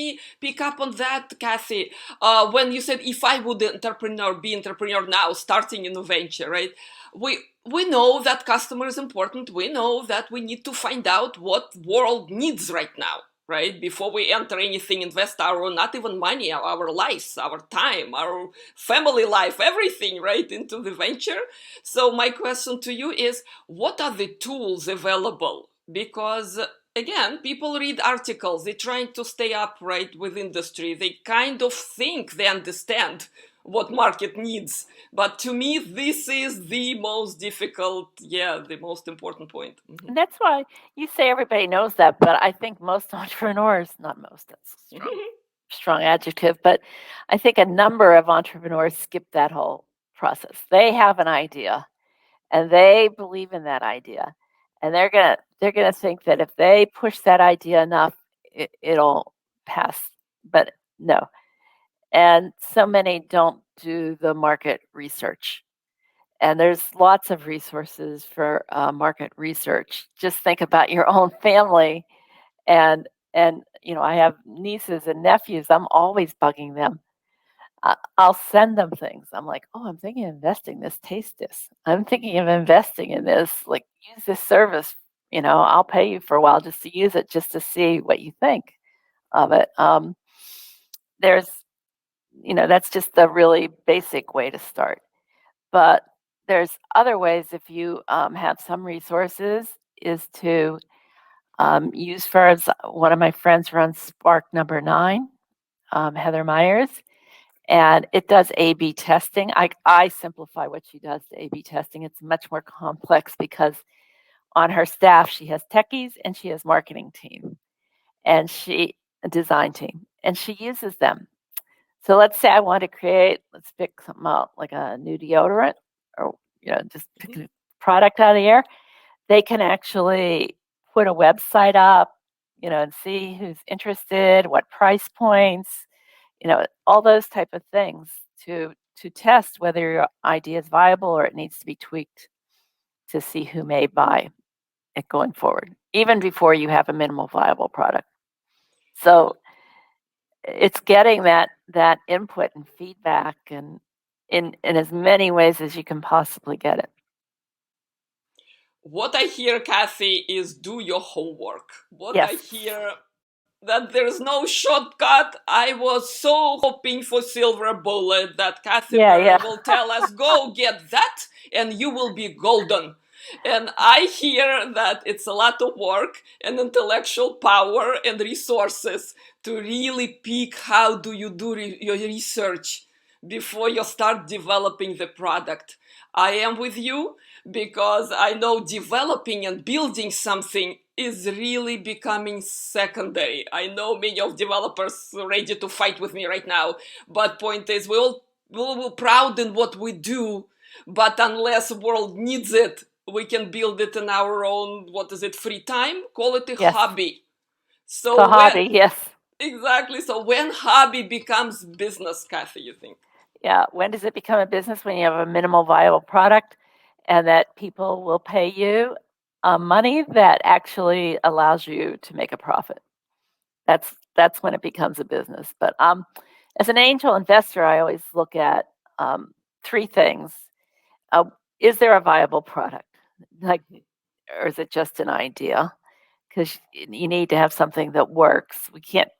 me pick up on that, Kathy. When you said if I would be entrepreneur now, starting in a venture, right? We know that customer is important. We know that we need to find out what world needs right now, right? Before we enter anything, invest our, not even money, our lives, our time, our family life, everything, right, into the venture. So my question to you is, what are the tools available? Because again, people read articles, they're trying to stay up, right, with industry. They kind of think they understand what market needs. But to me, this is the most difficult, the most important point. And that's why you say everybody knows that, but I think most entrepreneurs, not most, that's strong adjective, but I think a number of entrepreneurs skip that whole process. They have an idea and they believe in that idea, and they're gonna think that if they push that idea enough, it'll pass. But no, and so many don't do the market research. And there's lots of resources for market research. Just think about your own family, and I have nieces and nephews. I'm always bugging them. I'll send them things. I'm like, oh, I'm thinking of investing this. Taste this. I'm thinking of investing in this. Like, use this service. I'll pay you for a while just to use it, just to see what you think of it. There's, that's just the really basic way to start. But there's other ways if you have some resources is to use, for as one of my friends runs Spark Number 9, Heather Myers, and it does A/B testing. I simplify what she does to A/B testing. It's much more complex because on her staff she has techies and she has marketing team and a design team, and she uses them. So let's say I want to let's pick something out like a new deodorant, or just pick a product out of the air. They can actually put a website up, and see who's interested, what price points, all those type of things to test whether your idea is viable or it needs to be tweaked to see who may buy it going forward, even before you have a minimal viable product. So it's getting that input and feedback, and in as many ways as you can possibly get it. What I hear, Kathy, is do your homework. What Yes. I hear, that there's no shortcut. I was so hoping for silver bullet that Kathy will tell us, go get that and you will be golden. And I hear that it's a lot of work and intellectual power and resources to really pick how do you do your research before you start developing the product. I am with you because I know developing and building something is really becoming secondary. I know many of developers are ready to fight with me right now, but point is we're proud in what we do, but unless the world needs it, we can build it in our own, free time? Call it a hobby. So it's a hobby, yes. Exactly. So when hobby becomes business, Kathy, you think? Yeah. When does it become a business? When you have a minimal viable product and that people will pay you money that actually allows you to make a profit. That's when it becomes a business. But as an angel investor, I always look at three things. Is there a viable product? Or is it just an idea? Because you need to have something that works.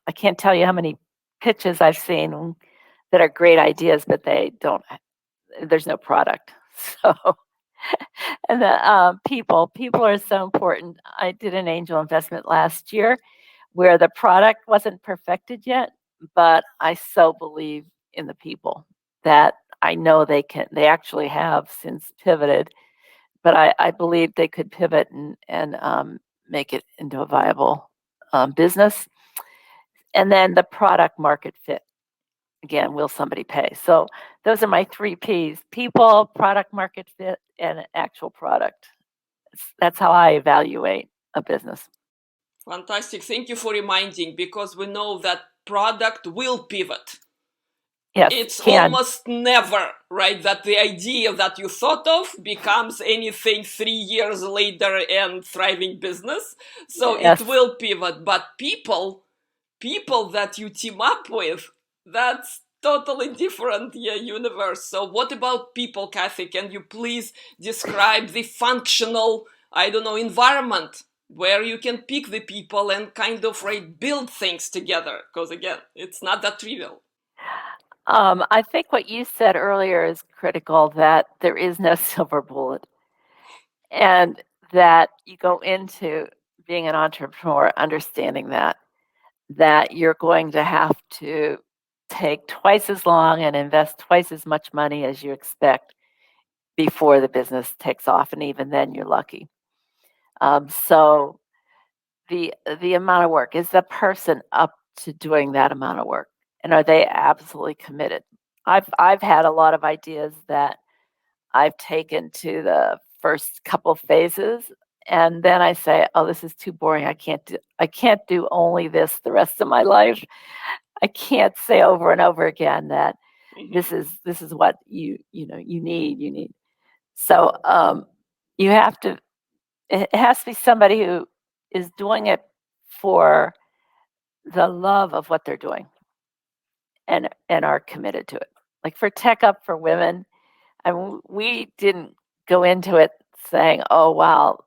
I can't tell you how many pitches I've seen that are great ideas, but there's no product. So, and the people are so important. I did an angel investment last year where the product wasn't perfected yet, but I so believe in the people that I know they actually have since pivoted, but I believe they could pivot and make it into a viable business. And then the product market fit. Again, will somebody pay? So those are my 3 Ps: people, product market fit, and actual product. That's how I evaluate a business. Fantastic. Thank you for reminding, because we know that product will pivot. Yes, it's almost never, right, that the idea that you thought of becomes anything 3 years later and thriving business. So it will pivot. But people people that you team up with, that's totally different universe. So what about people, Kathy? Can you please describe the functional, I don't know, environment where you can pick the people and kind of build things together? Because again, it's not that trivial. I think what you said earlier is critical, that there is no silver bullet, and that you go into being an entrepreneur understanding that you're going to have to take twice as long and invest twice as much money as you expect before the business takes off, and even then you're lucky. So the amount of work, is the person up to doing that amount of work, and are they absolutely committed? I've had a lot of ideas that I've taken to the first couple phases, and then I say, "Oh, this is too boring. I can't do only this the rest of my life. I can't say over and over again that this is what you need." So you have to. It has to be somebody who is doing it for the love of what they're doing, and are committed to it. Like for Tech Up for Women, and we didn't go into it saying, "Oh wow,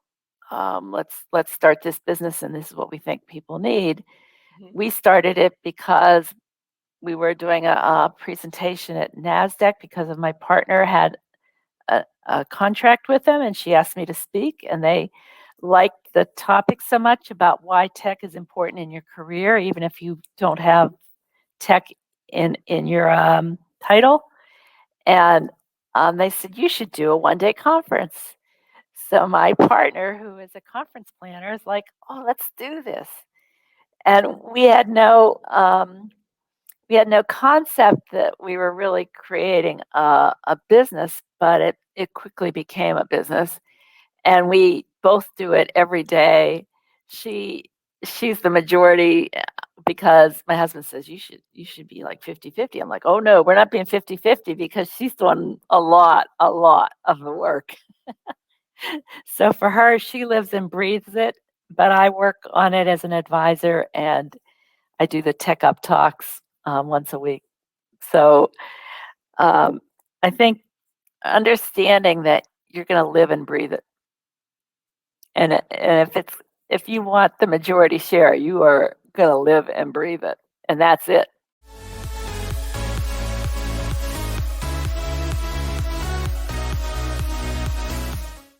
let's start this business, and this is what we think people need." We started it because we were doing a presentation at NASDAQ because of my partner had a contract with them, and she asked me to speak, and they liked the topic so much about why tech is important in your career, even if you don't have tech in your title. And they said, "You should do a one-day conference." So my partner, who is a conference planner, is like, "Oh, let's do this." And we had no concept that we were really creating a business, but it quickly became a business, and we both do it every day. She's the majority because my husband says you should be like 50-50. I'm like, "Oh no, we're not being 50-50 because she's doing a lot of the work." So for her, she lives and breathes it, but I work on it as an advisor, and I do the Tech Up talks once a week. So I think understanding that you're going to live and breathe it, and if you want the majority share, you are going to live and breathe it, and that's it.